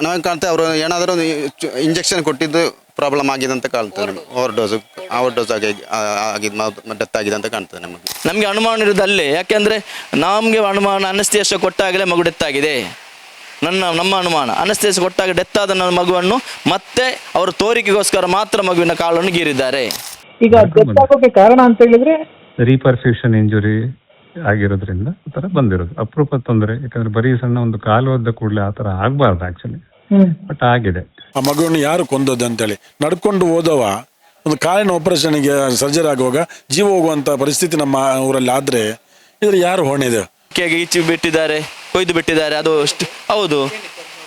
ನಮಗೆ ಕಾಣ್ತದೆ ಅವರು ಏನಾದರೂ ಇಂಜೆಕ್ಷನ್ ಕೊಟ್ಟಿದ್ದು ಪ್ರಾಬ್ಲಮ್ ಆಗಿದೆ ಅಂತ ಕಾಣ್ತದೆ. ಓವರ್ ಡೋಸ್ ಆಗಿದ್ದು ಡೆತ್ ಆಗಿದೆ ಅಂತ ಕಾಣ್ತದೆ ನಮಗೆ ಅನುಮಾನ ಇರೋದು ಅಲ್ಲೇ. ಯಾಕೆಂದರೆ ನಮಗೆ ಅನುಮಾನ ಅನಸ್ತೇಶ ಕೊಟ್ಟಾಗಲೇ ಮಗು ಡೆತ್ ಆಗಿದೆ. ನಮ್ಮ ಅನುಮಾನ ಅನಸ್ತೇಶ ಕೊಟ್ಟಾಗ ಡೆತ್ ಆದ ಮಗುವನ್ನು ಮತ್ತೆ ಅವರು ತೋರಿಕೆಗೋಸ್ಕರ ಮಾತ್ರ ಮಗುವಿನ ಕಾಲನ್ನು ಗೀರಿದ್ದಾರೆ. ಈಗ ಡೆತ್ ಆಗೋಕೆ ಕಾರಣ ಅಂತ ಹೇಳಿದ್ರೆ ರೀಪರ್ಫ್ಯೂಷನ್ ಇಂಜುರಿ ಆಗಿರೋದ್ರಿಂದ ಆ ಥರ ಬಂದಿರೋದು. ಅಪರೂಪ ತೊಂದರೆ. ಯಾಕಂದ್ರೆ ಬರೀ ಸಣ್ಣ ಒಂದು ಕಾಲು ಹೋದ ಕೂಡಲೇ ಆ ಥರ ಆಗಬಾರ್ದು ಆ್ಯಕ್ಚುಲಿ, ಬಟ್ ಆಗಿದೆ. ಆ ಮಗುವನ್ನು ಯಾರು ಕೊಂದದ್ದು ಅಂತೇಳಿ ನಡ್ಕೊಂಡು ಹೋದವ ಒಂದು ಕಾಲಿನ ಆಪರೇಷನ್ಗೆ ಸರ್ಜರಿ ಆಗುವಾಗ ಜೀವ ಹೋಗುವಂಥ ಪರಿಸ್ಥಿತಿ ನಮ್ಮ ಊರಲ್ಲಿ ಆದರೆ ಇದ್ರ ಯಾರು ಹೊಣೆ ಇದೆ? ಈಚೆ ಬಿಟ್ಟಿದ್ದಾರೆ, ಕೊಯ್ದು ಬಿಟ್ಟಿದ್ದಾರೆ. ಅದು ಹೌದು,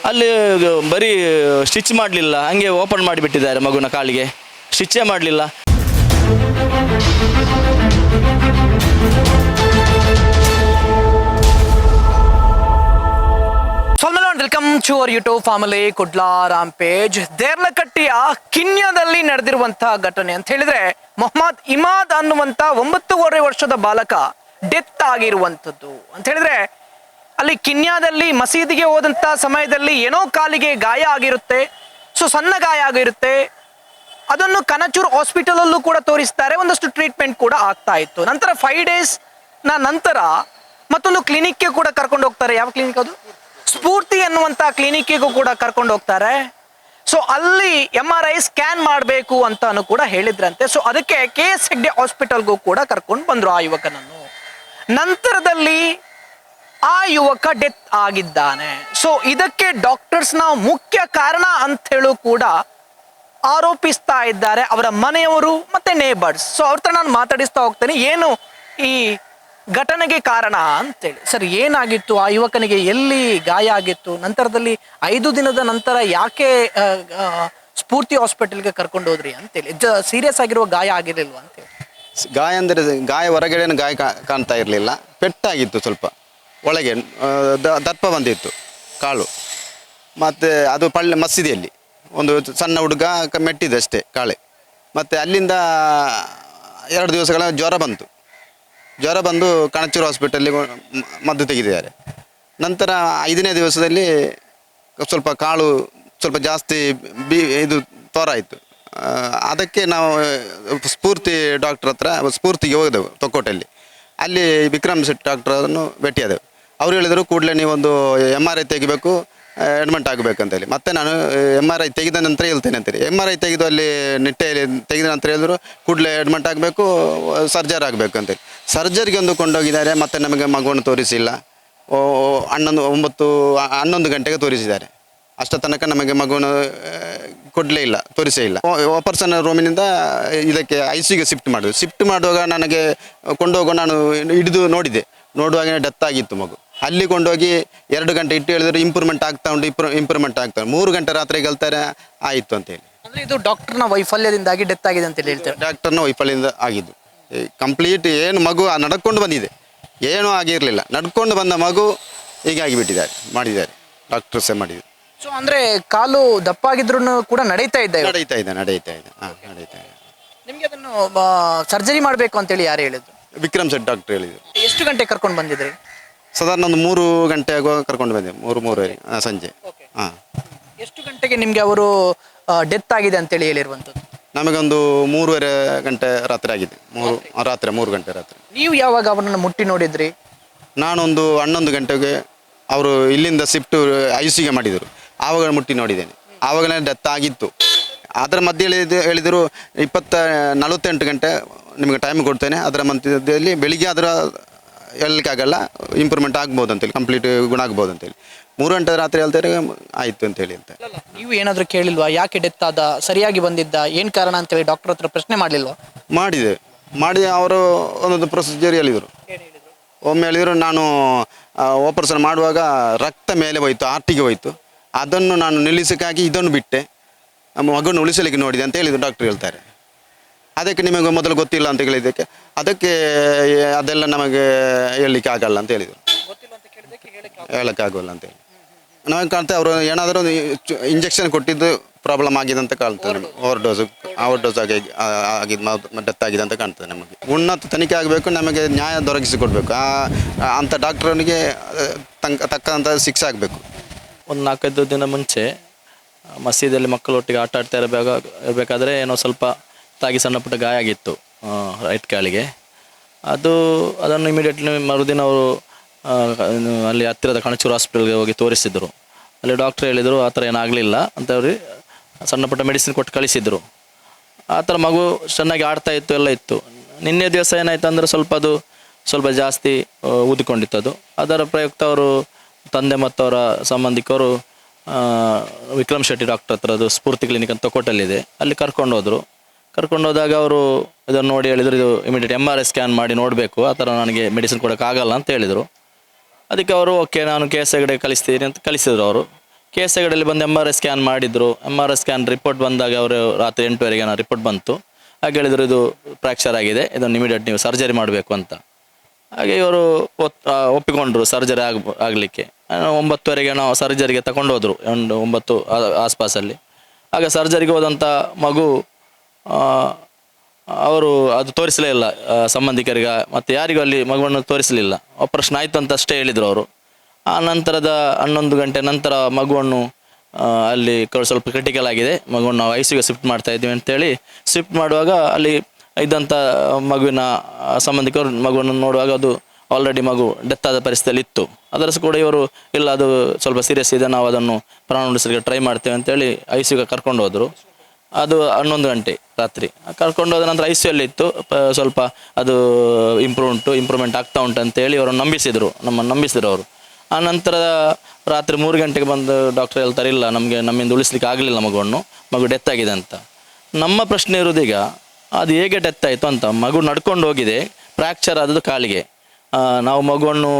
ಅಲ್ಲಿ ಬರೀ ಸ್ಟಿಚ್ ಮಾಡಲಿಲ್ಲ, ಹಂಗೆ ಓಪನ್ ಮಾಡಿ ಬಿಟ್ಟಿದ್ದಾರೆ ಮಗುವಿನ ಕಾಲಿಗೆ, ಸ್ಟಿಚ್ಚೇ ಮಾಡಲಿಲ್ಲ. Welcome to our YouTube family Kudla rampage. ದೇರ್ಲಕಟ್ಟಿಯ ಕಿನ್ಯದಲ್ಲಿ ನಡೆದಿರುವಂತಹ ಘಟನೆ ಅಂತ ಹೇಳಿದ್ರೆ ಮೊಹಮ್ಮದ್ ಇಮಾದ್ ಅನ್ನುವಂತ 9.5 ವರ್ಷದ ಬಾಲಕ ಡೆತ್ ಆಗಿರುವಂಥದ್ದು ಅಂತ ಹೇಳಿದ್ರೆ ಅಲ್ಲಿ ಕಿನ್ಯಾದಲ್ಲಿ ಮಸೀದಿಗೆ ಹೋದಂತ ಸಮಯದಲ್ಲಿ ಏನೋ ಕಾಲಿಗೆ ಗಾಯ ಆಗಿರುತ್ತೆ. ಸೊ ಸಣ್ಣ ಗಾಯ ಆಗಿರುತ್ತೆ. ಅದನ್ನು ಕನಚೂರ್ ಹಾಸ್ಪಿಟಲ್ ಅಲ್ಲೂ ಕೂಡ ತೋರಿಸ್ತಾರೆ. ಒಂದಷ್ಟು ಟ್ರೀಟ್ಮೆಂಟ್ ಕೂಡ ಆಗ್ತಾ ಇತ್ತು. ನಂತರ 5 days ನಂತರ ಮತ್ತೊಂದು ಕ್ಲಿನಿಕ್ಗೆ ಕೂಡ ಕರ್ಕೊಂಡು ಹೋಗ್ತಾರೆ. ಯಾವ ಕ್ಲಿನಿಕ್ ಅದು? ಸ್ಫೂರ್ತಿ ಅನ್ನುವಂಥ ಕ್ಲಿನಿಕ್ಕಿಗೂ ಕೂಡ ಕರ್ಕೊಂಡು ಹೋಗ್ತಾರೆ. ಸೊ ಅಲ್ಲಿ MRI ಸ್ಕ್ಯಾನ್ ಮಾಡಬೇಕು ಅಂತಾನು ಕೂಡ ಹೇಳಿದ್ರಂತೆ. ಸೊ ಅದಕ್ಕೆ KS ಹೆಗ್ಡೆ ಹಾಸ್ಪಿಟಲ್ಗೂ ಕೂಡ ಕರ್ಕೊಂಡು ಬಂದರು ಆ ಯುವಕನನ್ನು. ನಂತರದಲ್ಲಿ ಆ ಯುವಕ ಡೆತ್ ಆಗಿದ್ದಾನೆ. ಸೊ ಇದಕ್ಕೆ ಡಾಕ್ಟರ್ಸ್ನ ಮುಖ್ಯ ಕಾರಣ ಅಂತ ಹೇಳು ಕೂಡ ಆರೋಪಿಸ್ತಾ ಇದ್ದಾರೆ ಅವರ ಮನೆಯವರು ಮತ್ತೆ ನೇಬರ್ಸ್. ಸೊ ಅವ್ರ ಹತ್ರ ನಾನು ಮಾತಾಡಿಸ್ತಾ ಹೋಗ್ತೇನೆ ಏನು ಈ ಘಟನೆಗೆ ಕಾರಣ ಅಂತೇಳಿ. ಸರ್, ಏನಾಗಿತ್ತು ಆ ಯುವಕನಿಗೆ? ಎಲ್ಲಿ ಗಾಯ ಆಗಿತ್ತು? ನಂತರದಲ್ಲಿ 5 ದಿನದ ನಂತರ ಯಾಕೆ ಸ್ಫೂರ್ತಿ ಹಾಸ್ಪಿಟಲ್ಗೆ ಕರ್ಕೊಂಡು ಹೋದ್ರಿ ಅಂತೇಳಿ? ಸೀರಿಯಸ್ ಆಗಿರುವ ಗಾಯ ಆಗಿರಲಿಲ್ವ ಅಂತೇಳಿ? ಗಾಯ ಅಂದರೆ ಗಾಯ ಹೊರಗಡೆ ಗಾಯ ಕಾಣ್ತಾ ಇರಲಿಲ್ಲ. ಪೆಟ್ಟಾಗಿತ್ತು, ಸ್ವಲ್ಪ ಒಳಗೆ ದರ್ಪ ಬಂದಿತ್ತು ಕಾಲು. ಮತ್ತು ಅದು ಮಸೀದಿಯಲ್ಲಿ ಒಂದು ಸಣ್ಣ ಹುಡುಗ ಮೆಟ್ಟಿದೆ ಅಷ್ಟೇ ಕಾಳೆ. ಮತ್ತು ಅಲ್ಲಿಂದ 2 ದಿವಸಗಳ ಜ್ವರ ಬಂದು ಕಣಚೂರು ಹಾಸ್ಪಿಟಲ್ಲಿಗೆ ಮದ್ದು ತೆಗೆದಿದ್ದಾರೆ. ನಂತರ 5ನೇ ದಿವಸದಲ್ಲಿ ಸ್ವಲ್ಪ ಕಾಳು ಸ್ವಲ್ಪ ಜಾಸ್ತಿ ಇದು ತೋರಾಯಿತು. ಅದಕ್ಕೆ ನಾವು ಸ್ಫೂರ್ತಿ ಡಾಕ್ಟ್ರ್ ಹತ್ರ ಸ್ಫೂರ್ತಿಗೆ ಹೋದೆವು ತೊಕ್ಕೋಟಲ್ಲಿ. ಅಲ್ಲಿ ವಿಕ್ರಮ್ ಶೆಟ್ಟಿ ಡಾಕ್ಟ್ರನ್ನು ಭೇಟಿಯಾದೆವು. ಅವ್ರು ಹೇಳಿದರು ಕೂಡಲೇ ನೀವೊಂದು MRI ತೆಗಿಬೇಕು, ಅಡ್ಮಿಟ್ ಆಗಬೇಕಂತೇಳಿ. ಮತ್ತು ನಾನು MRI ತೆಗೆದ ನಂತರ ಹೇಳ್ತೇನೆ ಅಂತೇಳಿ MRI ತೆಗೆದು ಅಲ್ಲಿ ನಿಟ್ಟೆಯಲ್ಲಿ ತೆಗೆದ ನಂತರ ಹೇಳಿದ್ರು ಕೂಡಲೇ ಅಡ್ಮಿಟ್ ಆಗಬೇಕು, ಸರ್ಜರಿ ಆಗಬೇಕು ಅಂತೇಳಿ. ಸರ್ಜರಿಗೆ ಒಂದು ಕೊಂಡೋಗಿದ್ದಾರೆ. ಮತ್ತು ನಮಗೆ ಮಗುವನ್ನು ತೋರಿಸಿಲ್ಲ. 11 ಗಂಟೆಗೆ ತೋರಿಸಿದ್ದಾರೆ. ಅಷ್ಟ ತನಕ ನಮಗೆ ಮಗುವನ್ನು ಕೊಡಲೇ ಇಲ್ಲ, ತೋರಿಸೇ ಇಲ್ಲ. ಆಪರೇಷನ್ ರೂಮಿನಿಂದ ಇದಕ್ಕೆ ICUಗೆ ಶಿಫ್ಟ್ ಮಾಡುವಾಗ ನನಗೆ ಕೊಂಡೋಗೋ ನಾನು ಹಿಡಿದು ನೋಡುವಾಗ ಡೆತ್ ಆಗಿತ್ತು ಮಗು. ಅಲ್ಲಿ ಕೊಂಡೋಗಿ 2 ಗಂಟೆ ಇಟ್ಟು ಹೇಳಿದ್ರೆ ಇಂಪ್ರೂವ್ಮೆಂಟ್ ಆಗ್ತಾ ಉಂಟು, ಇಂಪ್ರೂವ್ಮೆಂಟ್ ಆಗ್ತಾ ಉಂಟು. 3 ಗಂಟೆ ರಾತ್ರಿಗೆ ಹೇಳ್ತಾರೆ ಆಯಿತು ಅಂತೇಳಿ. ಅಂದರೆ ಇದು ಡಾಕ್ಟರ್ನ ವೈಫಲ್ಯದಿಂದಾಗಿ ಡೆತ್ ಆಗಿದೆ ಅಂತೇಳಿ ಹೇಳ್ತಾರೆ. ಡಾಕ್ಟರ್ನ ವೈಫಲ್ಯದಿಂದ ಆಗಿದ್ದು ಕಂಪ್ಲೀಟ್. ಏನು ಮಗು ನಡ್ಕೊಂಡು ಬಂದಿದೆ, ಏನೂ ಆಗಿರಲಿಲ್ಲ. ನಡ್ಕೊಂಡು ಬಂದ ಮಗು ಹೀಗಾಗಿಬಿಟ್ಟಿದ್ದಾರೆ, ಮಾಡಿದ್ದಾರೆ ಡಾಕ್ಟರ್ಸೇ ಮಾಡಿದ್ರು. ಸೊ ಅಂದರೆ ಕಾಲು ದಪ್ಪಾಗಿದ್ರು ಕೂಡ ನಡೀತಾ ಇದೆ. ಹಾಂ, ನಡೀತಾ ಇದೆ. ನಿಮಗೆ ಅದನ್ನು ಸರ್ಜರಿ ಮಾಡಬೇಕು ಅಂತೇಳಿ ಯಾರು ಹೇಳಿದ್ರು? ವಿಕ್ರಮ್ ಶೆಟ್ಟಿ ಡಾಕ್ಟರ್ ಹೇಳಿದ್ರು. ಎಷ್ಟು ಗಂಟೆ ಕರ್ಕೊಂಡು ಬಂದಿದ್ರಿ? ಸಾಧಾರಣ ಒಂದು 3 ಗಂಟೆ ಆಗುವಾಗ ಕರ್ಕೊಂಡು ಬಂದೆ. 3:30 ಸಂಜೆ. ಹಾಂ. ಎಷ್ಟು ಗಂಟೆಗೆ ನಿಮಗೆ ಅವರು ಡೆತ್ ಆಗಿದೆ ಅಂತೇಳಿ ಹೇಳಿರುವಂಥದ್ದು? ನಮಗೊಂದು 3:30 ಗಂಟೆ ರಾತ್ರಿ ಆಗಿದೆ. 3 ಗಂಟೆ ರಾತ್ರಿ. ನೀವು ಯಾವಾಗ ಅವರನ್ನು ಮುಟ್ಟಿ ನೋಡಿದ್ರಿ? ನಾನೊಂದು 11 ಗಂಟೆಗೆ ಅವರು ಇಲ್ಲಿಂದ ಶಿಫ್ಟ್ ICUಗೆ ಮಾಡಿದರು. ಆವಾಗ ಮುಟ್ಟಿ ನೋಡಿದ್ದೇನೆ. ಆವಾಗಲೇ ಡೆತ್ ಆಗಿತ್ತು. ಅದರ ಮಧ್ಯೆ ಹೇಳಿದರು 48 ಗಂಟೆ ನಿಮಗೆ ಟೈಮ್ ಕೊಡ್ತೇನೆ. ಅದರ ಮಧ್ಯದಲ್ಲಿ ಬೆಳಿಗ್ಗೆ ಅದರ ಹೇಳಲಿಕ್ಕಾಗಲ್ಲ, ಇಂಪ್ರೂವ್ಮೆಂಟ್ ಆಗ್ಬೋದು ಅಂತೇಳಿ, ಕಂಪ್ಲೀಟ್ ಗುಣ ಆಗ್ಬೋದು ಅಂತೇಳಿ. 3 ಗಂಟೆ ರಾತ್ರಿ ಹೇಳ್ತಾರೆ ಆಯಿತು ಅಂತೇಳಿ ಅಂತ. ನೀವು ಏನಾದರೂ ಕೇಳಿಲ್ವಾ? ಯಾಕೆ ಡೆತ್ ಆದ, ಸರಿಯಾಗಿ ಬಂದಿದ್ದ, ಏನು ಕಾರಣ ಅಂತೇಳಿ ಡಾಕ್ಟರ್ ಹತ್ರ ಪ್ರಶ್ನೆ ಮಾಡಲಿಲ್ವಾ? ಮಾಡಿ ಅವರು ಒಂದೊಂದು ಪ್ರೊಸೀಜರ್ ಹೇಳಿದರು. ಒಮ್ಮೆ ಹೇಳಿದರು ನಾನು ಆಪರೇಷನ್ ಮಾಡುವಾಗ ರಕ್ತ ಮೇಲೆ ಹೋಯಿತು, ಆರ್ಟಿಗೆ ಹೋಯಿತು. ಅದನ್ನು ನಾನು ನಿಲ್ಲಿಸಕ್ಕಾಗಿ ಇದನ್ನು ಬಿಟ್ಟೆ, ನಮ್ಮ ಮಗುವನ್ನು ಉಳಿಸಲಿಕ್ಕೆ ನೋಡಿದೆ ಅಂತ ಹೇಳಿದರು ಡಾಕ್ಟರ್ ಹೇಳ್ತಾರೆ. ಅದಕ್ಕೆ ನಿಮಗೆ ಮೊದಲು ಗೊತ್ತಿಲ್ಲ ಅಂತ ಹೇಳಿದ್ದಕ್ಕೆ ಅದೆಲ್ಲ ನಮಗೆ ಹೇಳಲಿಕ್ಕೆ ಆಗಲ್ಲ ಅಂತ ಹೇಳಿದರು. ಹೇಳೋಕ್ಕಾಗಲ್ಲ ಅಂತೇಳಿ ನಮಗೆ ಕಾಣ್ತದೆ ಅವರು ಏನಾದರೂ ಇಂಜೆಕ್ಷನ್ ಕೊಟ್ಟಿದ್ದು ಪ್ರಾಬ್ಲಮ್ ಆಗಿದೆ ಅಂತ ಕಾಣ್ತದೆ. ಓವರ್ ಡೋಸ್ ಆಗಿದ್ದು ಡೆತ್ ಆಗಿದೆ ಅಂತ ಕಾಣ್ತದೆ. ನಮಗೆ ಉನ್ನತ ತನಿಖೆ ಆಗಬೇಕು, ನಮಗೆ ನ್ಯಾಯ ದೊರಕಿಸಿಕೊಡ್ಬೇಕು. ಅಂಥ ಡಾಕ್ಟ್ರನಿಗೆ ತಕ್ಕಂಥ ಶಿಕ್ಷೆ ಆಗಬೇಕು. ಒಂದು 4-5 ದಿನ ಮುಂಚೆ ಮಸೀದಿಯಲ್ಲಿ ಮಕ್ಕಳೊಟ್ಟಿಗೆ ಆಟ ಆಡ್ತಾ ಇರಬೇಕಾದ್ರೆ ಏನೋ ಸ್ವಲ್ಪ ತಾಗಿ ಸಣ್ಣ ಪುಟ್ಟ ಗಾಯ ಆಗಿತ್ತು ರೈಟ್ ಕಾಲಿಗೆ. ಅದನ್ನು ಇಮಿಡಿಯೇಟ್ಲಿ ಮರುದಿನ ಅವರು ಅಲ್ಲಿ ಹತ್ತಿರದ ಕಣಚೂರು ಹಾಸ್ಪಿಟಲ್ಗೆ ಹೋಗಿ ತೋರಿಸಿದ್ರು. ಅಲ್ಲಿ ಡಾಕ್ಟ್ರ್ ಹೇಳಿದರು ಆ ಥರ ಏನಾಗಲಿಲ್ಲ ಅಂತ ಹೇಳಿ ಸಣ್ಣ ಪುಟ್ಟ ಮೆಡಿಸಿನ್ ಕೊಟ್ಟು ಕಳಿಸಿದರು. ಆ ಥರ ಮಗು ಚೆನ್ನಾಗಿ ಆಡ್ತಾ ಇತ್ತು, ಎಲ್ಲ ಇತ್ತು. ನಿನ್ನೆ ದಿವಸ ಏನಾಯ್ತು ಅಂದರೆ ಸ್ವಲ್ಪ ಜಾಸ್ತಿ ಊದಿಕೊಂಡಿತ್ತು ಅದು. ಅದರ ಪ್ರಯುಕ್ತ ಅವರು ತಂದೆ ಮತ್ತು ಅವರ ಸಂಬಂಧಿಕರು ವಿಕ್ರಮ್ ಶೆಟ್ಟಿ ಡಾಕ್ಟರ್ ಹತ್ರ, ಅದು ಸ್ಫೂರ್ತಿ ಕ್ಲಿನಿಕ್ ಅಂತ ತೊಕೋಟಲ್ಲಿದೆ, ಅಲ್ಲಿ ಕರ್ಕೊಂಡೋದಾಗ ಅವರು ಇದನ್ನು ನೋಡಿ ಹೇಳಿದರು, ಇದು ಇಮಿಡಿಯೇಟ್ MRI ಸ್ಕ್ಯಾನ್ ಮಾಡಿ ನೋಡಬೇಕು, ಆ ಥರ ನನಗೆ ಮೆಡಿಸಿನ್ ಕೊಡೋಕ್ಕಾಗಲ್ಲ ಅಂತ ಹೇಳಿದರು. ಅದಕ್ಕೆ ಅವರು ಓಕೆ ನಾನು KS ಹೆಗಡೆ ಕಳಿಸ್ತೀನಿ ಅಂತ ಕಳಿಸಿದ್ರು. ಅವರು KS ಹೆಗಡೆಯಲ್ಲಿ ಬಂದು MRI ಸ್ಕ್ಯಾನ್ ಮಾಡಿದರು. MRI ಸ್ಕ್ಯಾನ್ ರಿಪೋರ್ಟ್ ಬಂದಾಗ ಅವರು ರಾತ್ರಿ 8 ಗಂಟೆಗೆ ರಿಪೋರ್ಟ್ ಬಂತು. ಹಾಗೆ ಹೇಳಿದರು, ಇದು ಫ್ರ್ಯಾಕ್ಚರ್ ಆಗಿದೆ, ಇದನ್ನು ಇಮಿಡಿಯೇಟ್ ನೀವು ಸರ್ಜರಿ ಮಾಡಬೇಕು ಅಂತ. ಹಾಗೆ ಇವರು ಒಪ್ಪಿಕೊಂಡ್ರು ಸರ್ಜರಿ ಆಗಲಿಕ್ಕೆ. 9:30 ನಾವು ಸರ್ಜರಿಗೆ ತಗೊಂಡು ಹೋದರು, 9 ಆಸ್ಪಾಸಲ್ಲಿ. ಆಗ ಸರ್ಜರಿಗೆ ಹೋದಂಥ ಮಗು ಅವರು ಅದು ತೋರಿಸಲೇ ಇಲ್ಲ ಸಂಬಂಧಿಕರಿಗೆ, ಮತ್ತು ಯಾರಿಗೂ ಅಲ್ಲಿ ಮಗುವನ್ನು ತೋರಿಸಲಿಲ್ಲ. ಆಪರೇಷನ್ ಆಯಿತು ಅಂತ ಅಷ್ಟೇ ಹೇಳಿದರು ಅವರು. ಆ ನಂತರದ 11 ಗಂಟೆ ನಂತರ ಮಗುವನ್ನು ಅಲ್ಲಿ ಸ್ವಲ್ಪ ಕ್ರಿಟಿಕಲ್ ಆಗಿದೆ, ಮಗುವನ್ನು ನಾವು ICUಗೆ ಶಿಫ್ಟ್ ಮಾಡ್ತಾ ಇದ್ದೀವಿ ಅಂತೇಳಿ ಶಿಫ್ಟ್ ಮಾಡುವಾಗ ಅಲ್ಲಿ ಇದ್ದಂಥ ಮಗುವಿನ ಸಂಬಂಧಿಕರು ಮಗುವನ್ನು ನೋಡುವಾಗ ಅದು ಆಲ್ರೆಡಿ ಮಗು ಡೆತ್ ಆದ ಪರಿಸ್ಥಿತಿಯಲ್ಲಿ ಇತ್ತು. ಅದರ ಕೂಡ ಇವರು ಇಲ್ಲ, ಅದು ಸ್ವಲ್ಪ ಸೀರಿಯಸ್ ಇದೆ, ನಾವು ಅದನ್ನು ಪ್ರಾಣ ಉಳಿಸಲಿಕ್ಕೆ ಟ್ರೈ ಮಾಡ್ತೇವೆ ಅಂತೇಳಿ ICUಗೆ ಕರ್ಕೊಂಡು ಹೋದರು. ಅದು 11 ಗಂಟೆ ರಾತ್ರಿ ಕರ್ಕೊಂಡು ಹೋದ ನಂತರ ICUಯಲ್ಲಿ ಇತ್ತು. ಸ್ವಲ್ಪ ಅದು ಇಂಪ್ರೂವ್ಮೆಂಟ್ ಆಗ್ತಾ ಉಂಟು ಅಂತೇಳಿ ಅವರನ್ನು ನಮ್ಮನ್ನು ನಂಬಿಸಿದ್ರು ಅವರು. ಆ ನಂತರ ರಾತ್ರಿ 3 ಗಂಟೆಗೆ ಬಂದು ಡಾಕ್ಟರ್ ಹೇಳ್ತಾರೆ, ಇಲ್ಲ ನಮ್ಮಿಂದ ಉಳಿಸ್ಲಿಕ್ಕೆ ಆಗಲಿಲ್ಲ, ಮಗು ಡೆತ್ ಆಗಿದೆ ಅಂತ. ನಮ್ಮ ಪ್ರಶ್ನೆ ಇರೋದೀಗ ಅದು ಹೇಗೆ ಡೆತ್ ಆಯಿತು ಅಂತ. ಮಗು ನಡ್ಕೊಂಡು ಹೋಗಿದೆ, ಫ್ರ್ಯಾಕ್ಚರ್ ಆದದ್ದು ಕಾಲಿಗೆ. ನಾವು ಮಗುವನ್ನು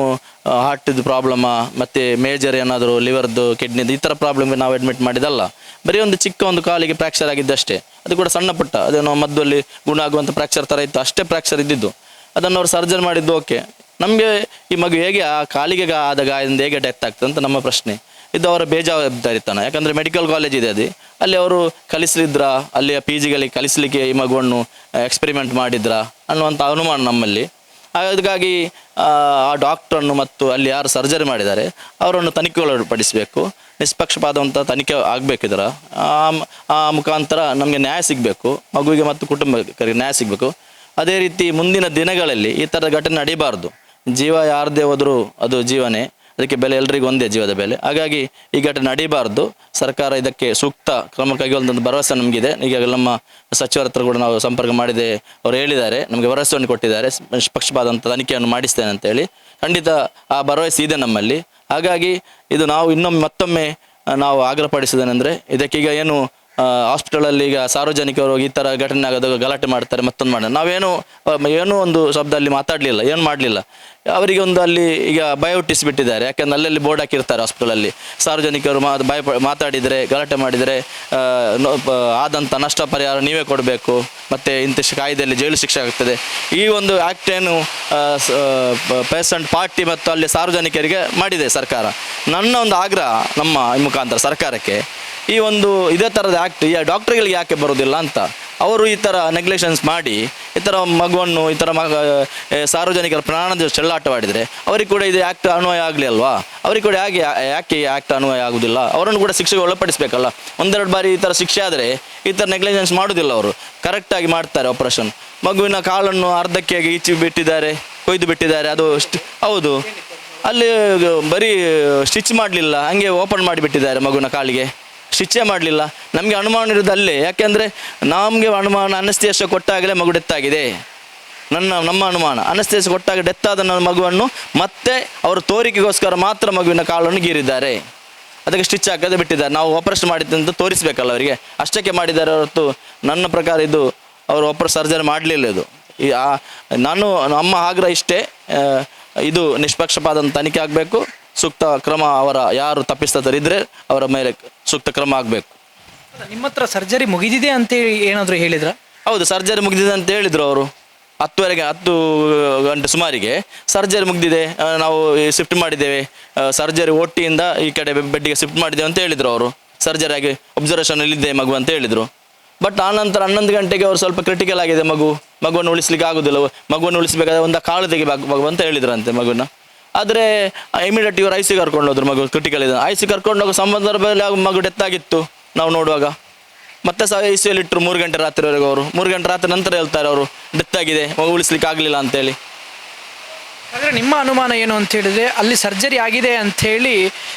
ಹಾರ್ಟಿದ್ದು ಪ್ರಾಬ್ಲಮ್ಮ ಮತ್ತು ಮೇಜರ್ ಏನಾದರೂ ಲಿವರ್ದು ಕಿಡ್ನಿದು ಈ ಥರ ಪ್ರಾಬ್ಲಮ್ಗೆ ನಾವು ಅಡ್ಮಿಟ್ ಮಾಡಿದಲ್ಲ. ಬರೀ ಒಂದು ಚಿಕ್ಕ ಒಂದು ಕಾಲಿಗೆ ಫ್ರ್ಯಾಕ್ಚರ್ ಆಗಿದ್ದಷ್ಟೇ, ಅದು ಕೂಡ ಸಣ್ಣ ಪುಟ್ಟ, ಅದೇನೋ ಮದ್ದಲ್ಲಿ ಗುಣ ಆಗುವಂಥ ಫ್ರ್ಯಾಕ್ಚರ್ ಥರ ಇತ್ತು, ಅಷ್ಟೇ ಫ್ರ್ಯಾಕ್ಚರ್ ಇದ್ದಿದ್ದು. ಅದನ್ನು ಅವ್ರು ಸರ್ಜರಿ ಮಾಡಿದ್ದು ಓಕೆ. ನಮಗೆ ಈ ಮಗು ಹೇಗೆ ಆ ಕಾಲಿಗೆ ಆದ ಗಾಯದಿಂದ ಹೇಗೆ ಡೆತ್ ಆಗ್ತದೆ ಅಂತ ನಮ್ಮ ಪ್ರಶ್ನೆ. ಇದು ಅವರ ಬೇಜವಾಬ್ದಾರಿತನ. ಯಾಕಂದರೆ ಮೆಡಿಕಲ್ ಕಾಲೇಜ್ ಇದೆ ಅಲ್ಲಿ ಅವರು ಕಲಿಸಲಿದ್ರಾ, ಅಲ್ಲಿಯ PGಗಳಿಗೆ ಕಲಿಸಲಿಕ್ಕೆ ಈ ಮಗುವನ್ನು ಎಕ್ಸ್ಪೆರಿಮೆಂಟ್ ಮಾಡಿದ್ರಾ ಅನ್ನುವಂಥ ಅನುಮಾನ ನಮ್ಮಲ್ಲಿ. ಅದಕ್ಕಾಗಿ ಆ ಡಾಕ್ಟ್ರನ್ನು ಮತ್ತು ಅಲ್ಲಿ ಯಾರು ಸರ್ಜರಿ ಮಾಡಿದ್ದಾರೆ ಅವರನ್ನು ತನಿಖೆಗೊಳಪಡಿಸಬೇಕು, ನಿಷ್ಪಕ್ಷಪಾತವಂತ ತನಿಖೆ ಆಗಬೇಕಿದ್ರ. ಆ ಮುಖಾಂತರ ನಮಗೆ ನ್ಯಾಯ ಸಿಗಬೇಕು, ಮಗುವಿಗೆ ಮತ್ತು ಕುಟುಂಬಕ್ಕೆ ನ್ಯಾಯ ಸಿಗಬೇಕು. ಅದೇ ರೀತಿ ಮುಂದಿನ ದಿನಗಳಲ್ಲಿ ಈ ಥರದ ಘಟನೆ ನಡೀಬಾರ್ದು. ಜೀವ ಯಾರದೇ ಹೋದರೂ ಅದು ಜೀವನೇ, ಅದಕ್ಕೆ ಬೆಲೆ ಎಲ್ರಿಗೂ ಒಂದೇ ಜೀವದ ಬೆಲೆ. ಹಾಗಾಗಿ ಈ ಘಟನೆ ನಡೀಬಾರ್ದು. ಸರ್ಕಾರ ಇದಕ್ಕೆ ಸೂಕ್ತ ಕ್ರಮ ಕೈಗೊಳ್ಳುವಂಥ ಭರವಸೆ ನಮಗಿದೆ. ಈಗ ನಮ್ಮ ಸಚಿವರ ಹತ್ರ ಕೂಡ ನಾವು ಸಂಪರ್ಕ ಮಾಡಿದೆ, ಅವರು ಹೇಳಿದ್ದಾರೆ, ನಮಗೆ ಭರವಸೆಯನ್ನು ಕೊಟ್ಟಿದ್ದಾರೆ, ನಿಷ್ಪಕ್ಷಪಾತವಂತ ತನಿಖೆಯನ್ನು ಮಾಡಿಸ್ತೇನೆ ಅಂತೇಳಿ. ಖಂಡಿತ ಆ ಭರವಸೆ ಇದೆ ನಮ್ಮಲ್ಲಿ. ಹಾಗಾಗಿ ಇದು ನಾವು ಮತ್ತೊಮ್ಮೆ ನಾವು ಆಗ್ರಹಪಡಿಸೋದೇನೆಂದರೆ, ಇದಕ್ಕೀಗ ಏನು ಹಾಸ್ಪಿಟಲಲ್ಲಿ ಈಗ ಸಾರ್ವಜನಿಕರು ಈ ಥರ ಘಟನೆ ಆಗೋದಾಗ ಗಲಾಟೆ ಮಾಡ್ತಾರೆ, ಮತ್ತೊಂದು ಮಾಡಿ ಏನೂ ಒಂದು ಶಬ್ದಲ್ಲಿ ಮಾತಾಡಲಿಲ್ಲ, ಏನು ಮಾಡಲಿಲ್ಲ. ಅವರಿಗೆ ಒಂದು ಅಲ್ಲಿ ಈಗ ಭಯ ಹುಟ್ಟಿಸಿಬಿಟ್ಟಿದ್ದಾರೆ. ಯಾಕೆಂದ್ರೆ ಅಲ್ಲಲ್ಲಿ ಬೋರ್ಡ್ ಹಾಕಿರ್ತಾರೆ ಹಾಸ್ಪಿಟಲಲ್ಲಿ, ಸಾರ್ವಜನಿಕರು ಮಾತಾಡಿದರೆ ಗಲಾಟೆ ಮಾಡಿದರೆ ಆದಂಥ ನಷ್ಟ ಪರಿಹಾರ ನೀವೇ ಕೊಡಬೇಕು, ಮತ್ತು ಇಂಥ ಕಾಯ್ದೆಯಲ್ಲಿ ಜೈಲು ಶಿಕ್ಷೆ ಆಗ್ತದೆ. ಈ ಒಂದು ಆ್ಯಕ್ಟ್ ಏನು ಪೇಷಂಟ್ ಪಾರ್ಟಿ ಮತ್ತು ಅಲ್ಲಿ ಸಾರ್ವಜನಿಕರಿಗೆ ಮಾಡಿದೆ ಸರ್ಕಾರ. ನನ್ನ ಒಂದು ಆಗ್ರಹ ನಮ್ಮ ಈ ಮುಖಾಂತರ ಸರ್ಕಾರಕ್ಕೆ, ಈ ಒಂದು ಇದೇ ಥರದ ಆ್ಯಕ್ಟ್ ಈ ಡಾಕ್ಟ್ರುಗಳಿಗೆ ಯಾಕೆ ಬರೋದಿಲ್ಲ ಅಂತ. ಅವರು ಈ ಥರ ನೆಗ್ಲೆಕ್ಷನ್ಸ್ ಮಾಡಿ ಈ ಥರ ಮಗುವನ್ನು ಈ ಥರ ಸಾರ್ವಜನಿಕರ ಪ್ರಾಣದ ಚೆಲ್ಲಾಟವಾಡಿದರೆ ಅವರಿಗೆ ಕೂಡ ಇದು ಆ್ಯಕ್ಟ್ ಅನ್ವಯ ಆಗಲಿ ಅಲ್ವಾ? ಅವರಿಗೆ ಕೂಡ ಯಾಕೆ ಈ ಆ್ಯಕ್ಟ್ ಅನ್ವಯ ಆಗೋದಿಲ್ಲ? ಅವರನ್ನು ಕೂಡ ಶಿಕ್ಷೆಗೆ ಒಳಪಡಿಸಬೇಕಲ್ಲ. 1-2 ಬಾರಿ ಈ ಥರ ಶಿಕ್ಷೆ ಆದರೆ ಈ ಥರ ನೆಗ್ಲೆಕ್ಷನ್ಸ್ ಮಾಡೋದಿಲ್ಲ. ಅವರು ಕರೆಕ್ಟಾಗಿ ಮಾಡ್ತಾರೆ ಆಪರೇಷನ್. ಮಗುವಿನ ಕಾಲನ್ನು ಅರ್ಧಕ್ಕೆ ಈಚೆ ಬಿಟ್ಟಿದ್ದಾರೆ, ಕೊಯ್ದು ಬಿಟ್ಟಿದ್ದಾರೆ, ಅದು ಹೌದು, ಅಲ್ಲಿ ಬರೀ ಸ್ಟಿಚ್ ಮಾಡಲಿಲ್ಲ, ಹಂಗೆ ಓಪನ್ ಮಾಡಿಬಿಟ್ಟಿದ್ದಾರೆ ಮಗುವಿನ ಕಾಲಿಗೆ, ಸ್ಟಿಚ್ಚೇ ಮಾಡಲಿಲ್ಲ. ನಮಗೆ ಅನುಮಾನ ಇರೋದು ಅಲ್ಲೇ. ಯಾಕೆಂದರೆ ನಮಗೆ ಅನುಮಾನ ಅನಸ್ತೇಷ ಕೊಟ್ಟಾಗಲೇ ಮಗು ಡೆತ್ ಆಗಿದೆ. ನಮ್ಮ ಅನುಮಾನ ಅನಸ್ತೇಷ ಕೊಟ್ಟಾಗ ಡೆತ್ ಆದ ಮಗುವನ್ನು ಮತ್ತೆ ಅವರು ತೋರಿಕೆಗೋಸ್ಕರ ಮಾತ್ರ ಮಗುವಿನ ಕಾಲನ್ನು ಗೀರಿದ್ದಾರೆ, ಅದಕ್ಕೆ ಸ್ಟಿಚ್ ಹಾಕದೆ ಬಿಟ್ಟಿದ್ದಾರೆ. ನಾವು ಆಪರೇಷನ್ ಮಾಡಿದ್ದೆ ಅಂತ ತೋರಿಸಬೇಕಲ್ಲ ಅವರಿಗೆ, ಅಷ್ಟಕ್ಕೆ ಮಾಡಿದ್ದಾರೆ ಹೊರತು ನನ್ನ ಪ್ರಕಾರ ಇದು ಅವರು ಸರ್ಜರಿ ಮಾಡಲಿಲ್ಲ. ಇದು ನಮ್ಮ ಆಗ್ರಹ ಇಷ್ಟೇ, ಇದು ನಿಷ್ಪಕ್ಷಪಾತ ತನಿಖೆ ಆಗಬೇಕು, ಸೂಕ್ತ ಕ್ರಮ ಅವರ ಯಾರು ತಪ್ಪಿಸ್ತರಿದ್ರೆ ಅವರ ಮೇಲೆ ಸೂಕ್ತ ಕ್ರಮ ಆಗಬೇಕು. ನಿಮ್ಮ ಹತ್ರ ಸರ್ಜರಿ ಮುಗಿದಿದೆ ಅಂತೇಳಿ ಏನಾದರೂ ಹೇಳಿದ್ರ? ಹೌದು, ಸರ್ಜರಿ ಮುಗಿದಿದೆ ಅಂತ ಹೇಳಿದರು ಅವರು. 10 ಗಂಟೆ ಸುಮಾರಿಗೆ ಸರ್ಜರಿ ಮುಗಿದಿದೆ, ನಾವು ಶಿಫ್ಟ್ ಮಾಡಿದ್ದೇವೆ, ಸರ್ಜರಿ OTಯಿಂದ ಈ ಕಡೆ ಬೆಡ್ಡಿಗೆ ಶಿಫ್ಟ್ ಮಾಡಿದ್ದೇವೆ ಅಂತ ಹೇಳಿದರು ಅವರು. ಸರ್ಜರಿ ಆಗಿ ಒಬ್ಸರ್ವೇಷನಲ್ಲಿದ್ದೆ ಮಗು ಅಂತ ಹೇಳಿದರು. ಬಟ್ ಆನಂತರ 11 ಗಂಟೆಗೆ ಅವರು ಸ್ವಲ್ಪ ಕ್ರಿಟಿಕಲ್ ಆಗಿದೆ, ಮಗುವನ್ನು ಉಳಿಸ್ಲಿಕ್ಕೆ ಆಗೋದಿಲ್ಲ, ಮಗುವನ್ನು ಉಳಿಸಬೇಕಾದ್ರೆ ಒಂದು ಕಾಳು ತೆಗಿಬೇಕು ಅಂತ ಹೇಳಿದ್ರಂತೆ. ಆದರೆ ಇಮಿಡಿಯೇಟ್ ಇವರು ಐ ಸಿ ಕರ್ಕೊಂಡು ಹೋದ್ರು, ಮಗು ಕ್ರಿಟಿಕಲ್ ಇದೆ. ಐ ಸಿ ಕರ್ಕೊಂಡು ಹೋಗೋ ಸಂದರ್ಭದಲ್ಲಿ ಮಗು ಡೆತ್ ಆಗಿತ್ತು ನಾವು ನೋಡುವಾಗ. ಮತ್ತೆ ಸಹ ಐ ಸಿಯಲ್ಲಿ ಇಟ್ಟರು 3 ಗಂಟೆ ರಾತ್ರಿವರೆಗೂ. ಅವರು 3 ಗಂಟೆ ರಾತ್ರಿ ನಂತರ ಹೇಳ್ತಾರೆ ಅವರು ಡೆತ್ ಆಗಿದೆ, ಮಗು ಉಳಿಸ್ಲಿಕ್ಕೆ ಆಗಲಿಲ್ಲ ಅಂತೇಳಿ. ಆದರೆ ನಿಮ್ಮ ಅನುಮಾನ ಏನು ಅಂತ ಹೇಳಿದ್ರೆ ಅಲ್ಲಿ ಸರ್ಜರಿ ಆಗಿದೆ ಅಂಥೇಳಿ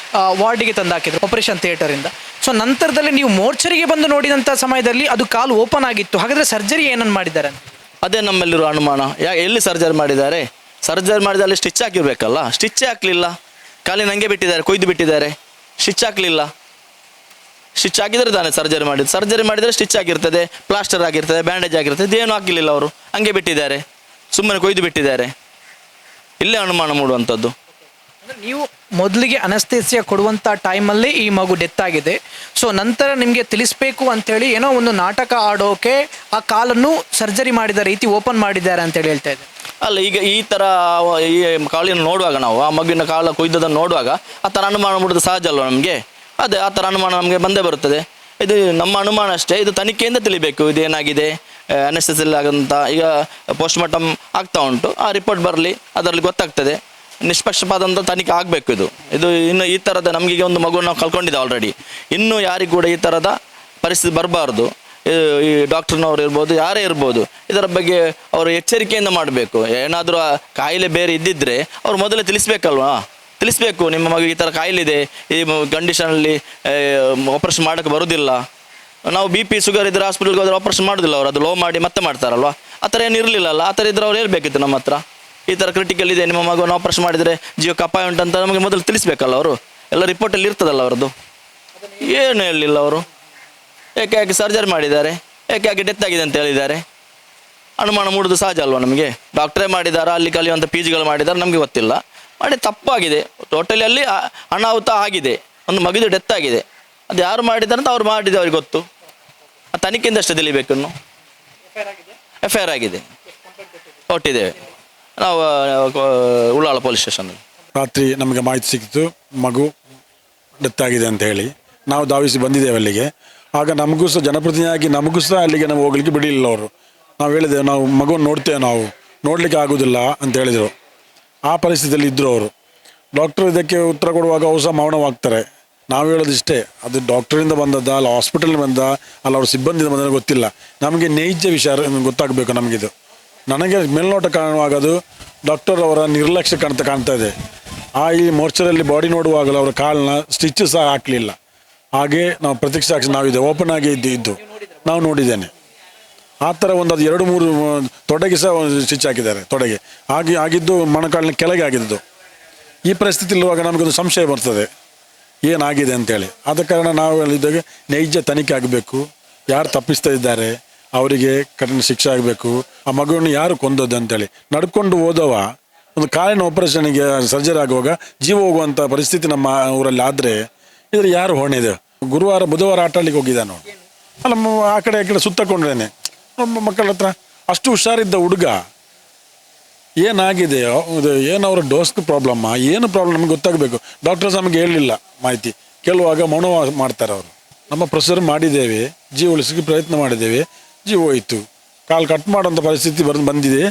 ವಾರ್ಡಿಗೆ ತಂದಾಕಿದ್ರು ಆಪರೇಷನ್ ಥಿಯೇಟರಿಂದ. ಸೊ ನಂತರದಲ್ಲಿ ನೀವು ಮೋರ್ಚರಿಗೆ ಬಂದು ನೋಡಿದಂಥ ಸಮಯದಲ್ಲಿ ಅದು ಕಾಲು ಓಪನ್ ಆಗಿತ್ತು. ಹಾಗಾದರೆ ಸರ್ಜರಿ ಏನನ್ನು ಮಾಡಿದ್ದಾರೆ ಅಂತ? ಅದೇ ನಮ್ಮಲ್ಲಿರೋ ಅನುಮಾನ. ಎಲ್ಲಿ ಸರ್ಜರಿ ಮಾಡಿದ್ದಾರೆ? ಸರ್ಜರಿ ಮಾಡಿದ ಅಲ್ಲಿ ಸ್ಟಿಚ್ ಹಾಕಿರ್ಬೇಕಲ್ಲ, ಸ್ಟಿಚ್ಚೇ ಹಾಕಲಿಲ್ಲ. ಕಾಲಿನ ಹಂಗೆ ಬಿಟ್ಟಿದ್ದಾರೆ, ಕೊಯ್ದು ಬಿಟ್ಟಿದ್ದಾರೆ, ಸ್ಟಿಚ್ ಹಾಕಲಿಲ್ಲ. ಸ್ಟಿಚ್ ಹಾಕಿದರೆ ತಾನೇ ಸರ್ಜರಿ ಮಾಡಿದ್ದು. ಸರ್ಜರಿ ಮಾಡಿದರೆ ಸ್ಟಿಚ್ ಆಗಿರ್ತದೆ, ಪ್ಲಾಸ್ಟರ್ ಆಗಿರ್ತದೆ, ಬ್ಯಾಂಡೇಜ್ ಆಗಿರ್ತದೆ. ಇದೇನು ಹಾಕಿಲ್ಲ ಅವರು, ಹಂಗೆ ಬಿಟ್ಟಿದ್ದಾರೆ, ಸುಮ್ಮನೆ ಕೊಯ್ದು ಬಿಟ್ಟಿದ್ದಾರೆ. ಇಲ್ಲೇ ಅನುಮಾನ ಮೂಡುವಂಥದ್ದು. ನೀವು ಮೊದಲಿಗೆ ಅನಸ್ತೇಸಿಯಾ ಕೊಡುವಂಥ ಟೈಮಲ್ಲಿ ಈ ಮಗು ಡೆತ್ ಆಗಿದೆ. ಸೊ ನಂತರ ನಿಮಗೆ ತಿಳಿಸ್ಬೇಕು ಅಂಥೇಳಿ ಏನೋ ಒಂದು ನಾಟಕ ಆಡೋಕೆ ಆ ಕಾಲನ್ನು ಸರ್ಜರಿ ಮಾಡಿದ ರೀತಿ ಓಪನ್ ಮಾಡಿದ್ದಾರೆ ಅಂತೇಳಿ ಹೇಳ್ತಾ ಇದ್ದಾರೆ. ಅಲ್ಲ, ಈಗ ಈ ಥರ ಈ ಕಾಲಿನ ನೋಡುವಾಗ, ನಾವು ಆ ಮಗುವಿನ ಕಾಲ ಕೊಯ್ದದನ್ನು ನೋಡುವಾಗ ಆ ಥರ ಅನುಮಾನ ಮೂಡೋದು ಸಹಜ ಅಲ್ವ ನಮಗೆ? ಅದೇ ಆ ಥರ ಅನುಮಾನ ನಮಗೆ ಬಂದೇ ಬರುತ್ತದೆ. ಇದು ನಮ್ಮ ಅನುಮಾನ ಅಷ್ಟೇ. ಇದು ತನಿಖೆಯಿಂದ ತಿಳಿಬೇಕು ಇದೇನಾಗಿದೆ, ಅನೆಸ್ಥೆಸಿಯಲ್ಲಿ ಆಗಂತ. ಈಗ ಪೋಸ್ಟ್ಮಾರ್ಟಮ್ ಆಗ್ತಾ ಉಂಟು, ಆ ರಿಪೋರ್ಟ್ ಬರಲಿ, ಅದರಲ್ಲಿ ಗೊತ್ತಾಗ್ತದೆ. ನಿಷ್ಪಕ್ಷಪಾತ ತನಿಖೆ ಆಗಬೇಕು. ಇದು ಇನ್ನು ಈ ಥರದ ನಮಗೀಗ ಒಂದು ಮಗುವನ್ನು ನಾವು ಕಳ್ಕೊಂಡಿದ್ದೆ ಆಲ್ರೆಡಿ. ಇನ್ನೂ ಯಾರಿಗೂ ಕೂಡ ಈ ಥರದ ಪರಿಸ್ಥಿತಿ ಬರಬಾರ್ದು. ಈ ಡಾಕ್ಟ್ರ್ನವ್ರು ಇರ್ಬೋದು, ಯಾರೇ ಇರ್ಬೋದು, ಇದರ ಬಗ್ಗೆ ಅವರು ಎಚ್ಚರಿಕೆಯಿಂದ ಮಾಡಬೇಕು. ಏನಾದರೂ ಕಾಯಿಲೆ ಬೇರೆ ಇದ್ದಿದ್ದರೆ ಅವ್ರು ಮೊದಲೇ ತಿಳಿಸ್ಬೇಕಲ್ವಾ? ತಿಳಿಸ್ಬೇಕು, ನಿಮ್ಮ ಮಗು ಈ ಥರ ಕಾಯಿಲೆ ಇದೆ, ಈ ಕಂಡೀಷನಲ್ಲಿ ಆಪ್ರೇಷನ್ ಮಾಡೋಕ್ಕೆ ಬರೋದಿಲ್ಲ. ನಾವು ಬಿ ಪಿ ಶುಗರ್ ಇದ್ದರೆ ಹಾಸ್ಪಿಟಲ್ಗೆ ಹೋದ್ರೆ ಆಪ್ರೇಷನ್ ಮಾಡೋದಿಲ್ಲ ಅವರು, ಅದು ಲೋ ಮಾಡಿ ಮತ್ತೆ ಮಾಡ್ತಾರಲ್ವ? ಆ ಥರ ಏನು ಇರಲಿಲ್ಲಲ್ಲ. ಆ ಥರ ಇದ್ದರೆ ಅವ್ರು ಹೇಳ್ಬೇಕಿತ್ತು ನಮ್ಮ ಹತ್ರ, ಈ ಥರ ಕ್ರಿಟಿಕಲ್ ಇದೆ, ನಿಮ್ಮ ಮಗುವನ್ನು ಆಪ್ರೇಷನ್ ಮಾಡಿದರೆ ಜೀವಕ್ಕೆ ಅಪಾಯ ಉಂಟಂತ ನಮಗೆ ಮೊದಲು ತಿಳಿಸ್ಬೇಕಲ್ಲ ಅವರು. ಎಲ್ಲ ರಿಪೋರ್ಟಲ್ಲಿ ಇರ್ತದಲ್ಲ ಅವರದ್ದು. ಏನು ಹೇಳಲಿಲ್ಲ ಅವರು. ಏಕೆ ಸರ್ಜರಿ ಮಾಡಿದ್ದಾರೆ, ಏಕೆ ಡೆತ್ ಆಗಿದೆ ಅಂತ ಹೇಳಿದ್ದಾರೆ. ಅನುಮಾನ ಮೂಡೋದು ಸಹಜ ಅಲ್ವಾ ನಮಗೆ? ಡಾಕ್ಟ್ರೇ ಮಾಡಿದಾರಾ, ಅಲ್ಲಿ ಕಲಿಯುವಂಥ ಪಿ ಜಿಗಳು ಮಾಡಿದ್ದಾರೆ, ನಮಗೆ ಗೊತ್ತಿಲ್ಲ. ಮಾಡಿ ತಪ್ಪಾಗಿದೆ, ಟೋಟಲಿ ಅಲ್ಲಿ ಅನಾಹುತ ಆಗಿದೆ, ಒಂದು ಮಗುದು ಡೆತ್ ಆಗಿದೆ. ಅದು ಯಾರು ಮಾಡಿದ್ದಾರೆ ಅಂತ ಅವ್ರು ಮಾಡಿದೆ, ಅವ್ರಿಗೆ ಗೊತ್ತು. ಆ ತನಿಖೆಯಿಂದ ಅಷ್ಟೇ ತಿಳಿಬೇಕು. ಇನ್ನು FIR ಆಗಿದೆ, ಕೊಟ್ಟಿದ್ದೇವೆ ನಾವು ಉಳ್ಳಾಳ ಪೊಲೀಸ್ ಸ್ಟೇಷನಲ್ಲಿ. ರಾತ್ರಿ ನಮಗೆ ಮಾಹಿತಿ ಸಿಕ್ಕಿತು ಮಗು ಡೆತ್ ಆಗಿದೆ ಅಂತ ಹೇಳಿ. ನಾವು ಧಾವಿಸಿ ಬಂದಿದ್ದೇವೆ ಅಲ್ಲಿಗೆ. ಆಗ ನಮಗೂ ಸಹ ಜನಪ್ರತಿನಿಧಿಯಾಗಿ ನಮಗೂ ಸಹ ಅಲ್ಲಿಗೆ ನಾವು ಹೋಗ್ಲಿಕ್ಕೆ ಬಿಡಲಿಲ್ಲ ಅವರು. ನಾವು ಹೇಳಿದೆವು, ನಾವು ಮಗುವನ್ನು ನೋಡ್ತೇವೆ, ನಾವು ನೋಡಲಿಕ್ಕೆ ಆಗೋದಿಲ್ಲ ಅಂತ ಹೇಳಿದರು. ಆ ಪರಿಸ್ಥಿತಿಯಲ್ಲಿ ಇದ್ದರು ಅವರು. ಡಾಕ್ಟರ್ ಇದಕ್ಕೆ ಉತ್ತರ ಕೊಡುವಾಗ ಅವ್ರು ಸಹ ಮೌನವಾಗ್ತಾರೆ. ನಾವು ಹೇಳೋದಿಷ್ಟೇ, ಅದು ಡಾಕ್ಟರಿಂದ ಬಂದದ್ದ, ಅಲ್ಲ ಹಾಸ್ಪಿಟಲ್ ಬಂದ, ಅಲ್ಲ ಅವ್ರ ಸಿಬ್ಬಂದಿಯಿಂದ ಬಂದ ಗೊತ್ತಿಲ್ಲ. ನಮಗೆ ನೈಜ ವಿಷಯ ಗೊತ್ತಾಗಬೇಕು ನಮಗಿದು. ನನಗೆ ಮೇಲ್ನೋಟ ಕಾಣುವಾಗದು ಡಾಕ್ಟರ್ ಅವರ ನಿರ್ಲಕ್ಷ್ಯ ಕಾಣ್ತಾ ಇದೆ. ಈ ಮೋರ್ಚರಲ್ಲಿ ಬಾಡಿ ನೋಡುವಾಗಲೂ ಅವರ ಕಾಲನ್ನ ಸ್ಟಿಚ್ ಸಹ ಹಾಕಲಿಲ್ಲ. ಹಾಗೆ ನಾವು ಪ್ರತ್ಯಕ್ಷ ಸಾಕ್ಷಿ ನಾವಿದೆ, ಓಪನ್ ಆಗಿ ಇದ್ದು ನಾವು ನೋಡಿದ್ದೇನೆ. ಆ ಥರ ಒಂದು ಅದು 2-3 ತೊಡೆಗೆ ಸಹ ಸ್ಟಿಚ್ ಹಾಕಿದ್ದಾರೆ, ತೊಡೆಗೆ ಆಗಿದ್ದು ಮೊಣಕಾಲಿನ ಕೆಳಗೆ ಆಗಿದ್ದು. ಈ ಪರಿಸ್ಥಿತಿ ಇರುವಾಗ ನಮಗೊಂದು ಸಂಶಯ ಬರ್ತದೆ ಏನಾಗಿದೆ ಅಂತೇಳಿ. ಆದ ಕಾರಣ ನಾವು ಹೇಳಿದಾಗ ನೈಜ ತನಿಖೆ ಆಗಬೇಕು. ಯಾರು ತಪ್ಪಿಸ್ತಾ ಇದ್ದಾರೆ ಅವರಿಗೆ ಕಠಿಣ ಶಿಕ್ಷೆ ಆಗಬೇಕು. ಆ ಮಗುವನ್ನು ಯಾರು ಕೊಂದದ್ದು ಅಂತೇಳಿ. ನಡ್ಕೊಂಡು ಹೋದವ ಒಂದು ಕಾಲಿನ ಆಪರೇಷನ್ಗೆ ಸರ್ಜರಿ ಆಗುವಾಗ ಜೀವ ಹೋಗುವಂಥ ಪರಿಸ್ಥಿತಿ ನಮ್ಮ ಊರಲ್ಲಿ ಆದರೆ ಇದ್ರ ಯಾರು ಹೊಣೆ ಇದೆ? ಬುಧವಾರ ಆಟ ಆಡ್ಲಿಕ್ಕೆ ಹೋಗಿದ್ದಾನೆ ನೋಡಿ, ಅಲ್ಲ ಆ ಕಡೆ ಈ ಕಡೆ ಸುತ್ತಕೊಂಡ್ರೇನೆ ಮಕ್ಕಳ ಹತ್ರ. ಅಷ್ಟು ಹುಷಾರಿದ್ದ ಹುಡುಗ ಏನಾಗಿದೆ, ಏನು ಅವರ ಡೋಸ್ಗೆ ಪ್ರಾಬ್ಲಮ್ಮ, ಏನು ಪ್ರಾಬ್ಲಮ್ ನಮಗೆ ಗೊತ್ತಾಗಬೇಕು. ಡಾಕ್ಟರ್ಸ್ ನಮಗೆ ಹೇಳಲಿಲ್ಲ ಮಾಹಿತಿ. ಕೇಳುವಾಗ ಮೌನ ಮಾಡ್ತಾರೆ ಅವರು. ನಮ್ಮ ಪ್ರೊಸೆಸರ್ ಮಾಡಿದ್ದೇವೆ, ಜೀವ ಉಳಿಸೋಕ್ಕೆ ಪ್ರಯತ್ನ ಮಾಡಿದ್ದೇವೆ, ಜೀವ ಹೋಯಿತು. ಕಾಲು ಕಟ್ ಮಾಡೋಂಥ ಪರಿಸ್ಥಿತಿ ಬಂದಿದೆ,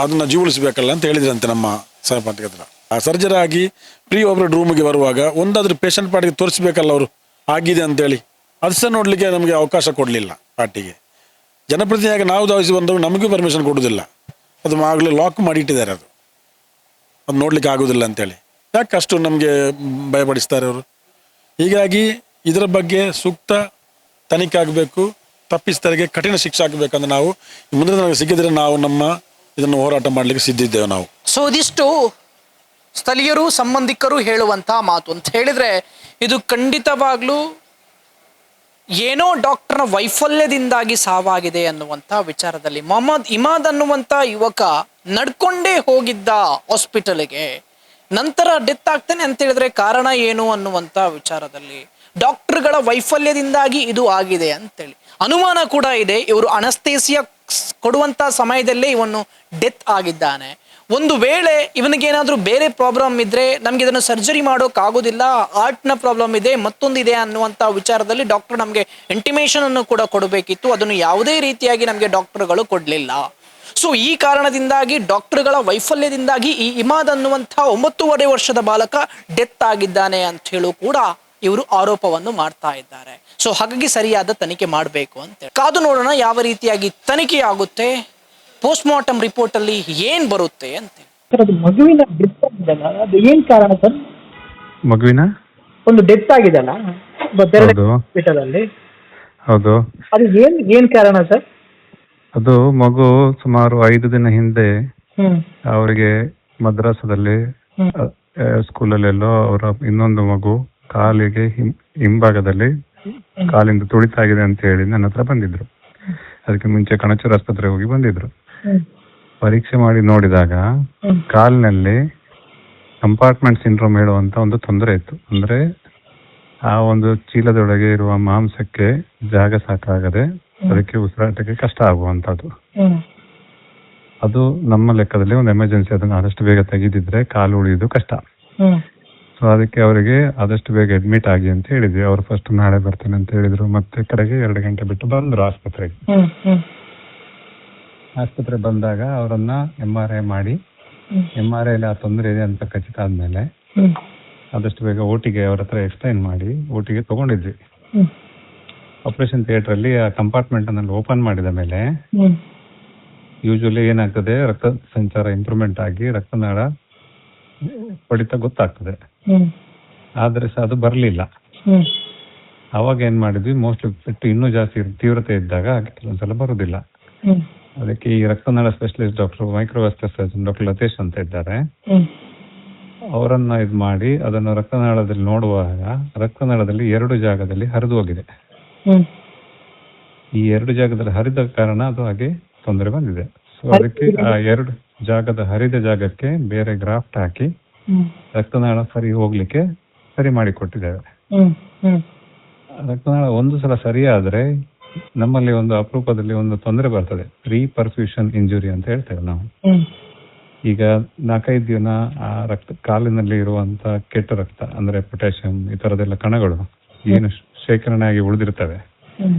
ಅದನ್ನು ಜೀವ ಉಳಿಸ್ಬೇಕಲ್ಲ ಅಂತ ಹೇಳಿದ್ರಂತೆ ನಮ್ಮ ಸಹಪಾಠಿಗೆ ಹತ್ರ. ಆ ಸರ್ಜರಿ ಆಗಿ ಪ್ರೀ ಆಪರೇಟ್ ರೂಮಿಗೆ ಬರುವಾಗ ಒಂದಾದ್ರೂ ಪೇಷಂಟ್ ಪಾರ್ಟಿಗೆ ತೋರಿಸ್ಬೇಕಲ್ಲ ಅವರು ಆಗಿದೆ ಅಂತೇಳಿ. ಅದು ಸಹ ನೋಡಲಿಕ್ಕೆ ನಮಗೆ ಅವಕಾಶ ಕೊಡಲಿಲ್ಲ ಪಾರ್ಟಿಗೆ. ಜನಪ್ರತಿನಿಧಿಯಾಗಿ ನಾವು ಧಾವಿಸಿ ಬಂದವರು ನಮಗೂ ಪರ್ಮಿಷನ್ ಕೊಡೋದಿಲ್ಲ. ಅದು ಆಗಲೇ ಲಾಕ್ ಮಾಡಿ ಇಟ್ಟಿದ್ದಾರೆ, ಅದು ನೋಡಲಿಕ್ಕೆ ಆಗೋದಿಲ್ಲ ಅಂತೇಳಿ. ಯಾಕೆ ಅಷ್ಟು ನಮಗೆ ಭಯಪಡಿಸ್ತಾರೆ ಅವರು? ಹೀಗಾಗಿ ಇದರ ಬಗ್ಗೆ ಸೂಕ್ತ ತನಿಖೆ ಆಗಬೇಕು, ತಪ್ಪಿಸ್ತರಿಗೆ ಕಠಿಣ ಶಿಕ್ಷೆ ಆಗಬೇಕಂದ್ರೆ ನಾವು ಮುಂದಿನ ನಮಗೆ ಸಿಕ್ಕಿದ್ರೆ ನಾವು ಇದನ್ನು ಹೋರಾಟ ಮಾಡಲಿಕ್ಕೆ ಸಿದ್ಧಿದ್ದೇವೆ ನಾವು. ಸೊ ಇದಿಷ್ಟು ಸ್ಥಳೀಯರು ಸಂಬಂಧಿಕರು ಹೇಳುವಂಥ ಮಾತು ಅಂತ ಹೇಳಿದ್ರೆ, ಇದು ಖಂಡಿತವಾಗ್ಲೂ ಏನೋ ಡಾಕ್ಟರ್ನ ವೈಫಲ್ಯದಿಂದಾಗಿ ಸಾವಾಗಿದೆ ಅನ್ನುವಂಥ ವಿಚಾರದಲ್ಲಿ. ಮೊಹಮ್ಮದ್ ಇಮಾದ್ ಅನ್ನುವಂಥ ಯುವಕ ನಡ್ಕೊಂಡೇ ಹೋಗಿದ್ದ ಹಾಸ್ಪಿಟಲ್ಗೆ, ನಂತರ ಡೆತ್ ಆಗ್ತಾನೆ ಅಂತ ಹೇಳಿದ್ರೆ ಕಾರಣ ಏನು ಅನ್ನುವಂಥ ವಿಚಾರದಲ್ಲಿ ಡಾಕ್ಟರ್ಗಳ ವೈಫಲ್ಯದಿಂದಾಗಿ ಇದು ಆಗಿದೆ ಅಂತೇಳಿ ಅನುಮಾನ ಕೂಡ ಇದೆ. ಇವರು ಅನಸ್ತೇಸಿಯಾ ಕೊಡುವಂಥ ಸಮಯದಲ್ಲೇ ಇವನು ಡೆತ್ ಆಗಿದ್ದಾನೆ. ಒಂದು ವೇಳೆ ಇವನಿಗೇನಾದರೂ ಬೇರೆ ಪ್ರಾಬ್ಲಮ್ ಇದ್ದರೆ ನಮಗೆ ಇದನ್ನು ಸರ್ಜರಿ ಮಾಡೋಕ್ಕಾಗೋದಿಲ್ಲ, ಹಾರ್ಟ್ನ ಪ್ರಾಬ್ಲಮ್ ಇದೆ, ಮತ್ತೊಂದಿದೆ ಅನ್ನುವಂಥ ವಿಚಾರದಲ್ಲಿ ಡಾಕ್ಟರ್ ನಮಗೆ ಇಂಟಿಮೇಷನ್ ಅನ್ನು ಕೂಡ ಕೊಡಬೇಕಿತ್ತು. ಅದನ್ನು ಯಾವುದೇ ರೀತಿಯಾಗಿ ನಮಗೆ ಡಾಕ್ಟರ್ಗಳು ಕೊಡಲಿಲ್ಲ. ಸೊ ಈ ಕಾರಣದಿಂದಾಗಿ ಡಾಕ್ಟರ್ಗಳ ವೈಫಲ್ಯದಿಂದಾಗಿ ಈ ಇಮಾದ್ ಅನ್ನುವಂಥ 9.5 ವರ್ಷದ ಬಾಲಕ ಡೆತ್ ಆಗಿದ್ದಾನೆ ಅಂತ ಹೇಳು ಕೂಡ ಇವರು ಆರೋಪವನ್ನು ಮಾಡ್ತಾ ಇದ್ದಾರೆ. ಸೊ ಹಾಗಾಗಿ ಸರಿಯಾದ ತನಿಖೆ ಮಾಡಬೇಕು ಅಂತ ಕಾದು ನೋಡೋಣ ಯಾವ ರೀತಿಯಾಗಿ ತನಿಖೆ ಆಗುತ್ತೆ, ಪೋಸ್ಟ್ ಮಾರ್ಟಮ್ ರಿಪೋರ್ಟ್ ಅಲ್ಲಿ ಏನ್ ಬರುತ್ತೆ ಅಂತ. ಸರ್ ಅದು ಮಗುವಿನ ಡೆತ್ ಆಗಿದೆಲ್ಲ, ಅದು ಏನ್ ಕಾರಣ ಸರ್? ಮಗುವಿನ ಒಂದು ಡೆತ್ ಆಗಿದೆಲ್ಲ ಹೌದು ಹಾಸ್ಪಿಟಲ್ ಅಲ್ಲಿ, ಹೌದು. ಅದು ಏನ್ ಕಾರಣ ಸರ್? ಅದು ಮಗು ಸುಮಾರು 5 ದಿನ ಹಿಂದೆ ಅವರಿಗೆ ಮದ್ರಾಸದಲ್ಲಿ ಸ್ಕೂಲಲ್ಲೆಲ್ಲೋ ಅವರ ಇನ್ನೊಂದು ಮಗು ಕಾಲಿಗೆ ಹಿಂಭಾಗದಲ್ಲಿ ಕಾಲಿಂದ ತುಳಿತಾಗಿದೆ ಅಂತ ಹೇಳಿ ನನ್ನ ಹತ್ರ ಬಂದಿದ್ರು. ಅದಕ್ಕೆ ಮುಂಚೆ ಕಣಚೂರು ಆಸ್ಪತ್ರೆಗೆ ಹೋಗಿ ಬಂದಿದ್ರು. ಪರೀಕ್ಷೆ ಮಾಡಿ ನೋಡಿದಾಗ ಕಾಲಿನಲ್ಲಿ ಕಂಪಾರ್ಟ್ಮೆಂಟ್ ಸಿಂಡ್ರೋಮ್ ಹೇಳುವಂತ ಒಂದು ತೊಂದರೆ ಇತ್ತು. ಅಂದ್ರೆ ಆ ಒಂದು ಚೀಲದೊಳಗೆ ಇರುವ ಮಾಂಸಕ್ಕೆ ಜಾಗ ಸಾಕಾಗದೆ ಅದಕ್ಕೆ ಉಸಿರಾಟಕ್ಕೆ ಕಷ್ಟ ಆಗುವಂತದ್ದು. ಅದು ನಮ್ಮ ಲೆಕ್ಕದಲ್ಲಿ ಒಂದು ಎಮರ್ಜೆನ್ಸಿ. ಅದನ್ನು ಆದಷ್ಟು ಬೇಗ ತೆಗೆದಿದ್ರೆ ಕಾಲು ಉಳಿಯೋದು ಕಷ್ಟ. ಸೊ ಅದಕ್ಕೆ ಅವರಿಗೆ ಆದಷ್ಟು ಬೇಗ ಅಡ್ಮಿಟ್ ಆಗಿ ಅಂತ ಹೇಳಿದ್ವಿ. ಅವರು ಫಸ್ಟ್ ನಾಳೆ ಬರ್ತೇನೆ ಅಂತ ಹೇಳಿದ್ರು. ಮತ್ತೆ ಕಡೆಗೆ 2 ಗಂಟೆ ಬಿಟ್ಟು ಬಂದ್ರು ಆಸ್ಪತ್ರೆಗೆ. ಆಸ್ಪತ್ರೆ ಬಂದಾಗ ಅವರನ್ನ MRI ಮಾಡಿ, MRI ಆ ತೊಂದರೆ ಇದೆ ಅಂತ ಖಚಿತ ಆದ್ಮೇಲೆ ಆದಷ್ಟು ಬೇಗ ಓಟಿಗೆ ಅವ್ರ ಹತ್ರ ಎಕ್ಸ್ಪ್ಲೈನ್ ಮಾಡಿ ಓಟಿಗೆ ತಗೊಂಡಿದ್ವಿ. ಆಪರೇಷನ್ ಥಿಯೇಟರ್ ಅಲ್ಲಿ ಆ ಕಂಪಾರ್ಟ್ಮೆಂಟ್ ಅನ್ನು ಓಪನ್ ಮಾಡಿದ ಮೇಲೆ ಯೂಶುವಲಿ ಏನಾಗ್ತದೆ, ರಕ್ತ ಸಂಚಾರ ಇಂಪ್ರೂವ್ಮೆಂಟ್ ಆಗಿ ರಕ್ತನಾಳ ಹೊಡಿತ ಗೊತ್ತಾಗ್ತದೆ. ಆದ್ರೆ ಸಹ ಅದು ಬರ್ಲಿಲ್ಲ. ಅವಾಗ ಏನ್ ಮಾಡಿದ್ವಿ, ಮೋಸ್ಟ್ಲಿ ಪೆಟ್ಟು ಇನ್ನೂ ಜಾಸ್ತಿ ತೀವ್ರತೆ ಇದ್ದಾಗ ಕೆಲವೊಂದ್ಸಲ ಬರುದಿಲ್ಲ. ಅದಕ್ಕೆ ಈ ರಕ್ತನಾಳ specialist doctor microvascular surgeon doctor Latesh ಅಂತ ಇದ್ದಾರೆ. ಅವರನ್ನ ಇದ್ ಮಾಡಿ ಅದನ್ನು ರಕ್ತನಾಳದಲ್ಲಿ ನೋಡುವಾಗ ರಕ್ತನಾಳದಲ್ಲಿ 2 ಜಾಗದಲ್ಲಿ ಹರಿದು ಹೋಗಿದೆ. ಈ 2 ಜಾಗದಲ್ಲಿ ಹರಿದ ಕಾರಣ ಅದು ಹಾಗೆ ತೊಂದರೆ ಬಂದಿದೆ. ಸೊ ಅದಕ್ಕೆ ಆ 2 ಜಾಗದ ಹರಿದ ಜಾಗಕ್ಕೆ ಬೇರೆ ಗ್ರಾಫ್ಟ್ ಹಾಕಿ ರಕ್ತನಾಳ ಸರಿ ಹೋಗ್ಲಿಕ್ಕೆ ಸರಿ ಮಾಡಿ ಕೊಟ್ಟಿದ್ದೇವೆ. ರಕ್ತನಾಳ ಒಂದು ಸಲ ಸರಿಯಾದ್ರೆ ನಮ್ಮಲ್ಲಿ ಒಂದು ಅಪರೂಪದಲ್ಲಿ ಒಂದು ತೊಂದರೆ ಬರ್ತದೆ, ರೀಪರ್ಫ್ಯೂಷನ್ ಇಂಜುರಿ ಅಂತ ಹೇಳ್ತೇವೆ ನಾವು. ಈಗ 4-5 ದಿನ ಆ ರಕ್ತ ಕಾಲಿನಲ್ಲಿ ಇರುವಂತ ಕೆಟ್ಟ ರಕ್ತ ಅಂದ್ರೆ ಪೊಟ್ಯಾಷಿಯಂ ಈ ತರದೆಲ್ಲ ಕಣಗಳು ಏನು ಶೇಖರಣೆ ಆಗಿ ಉಳಿದಿರ್ತವೆ,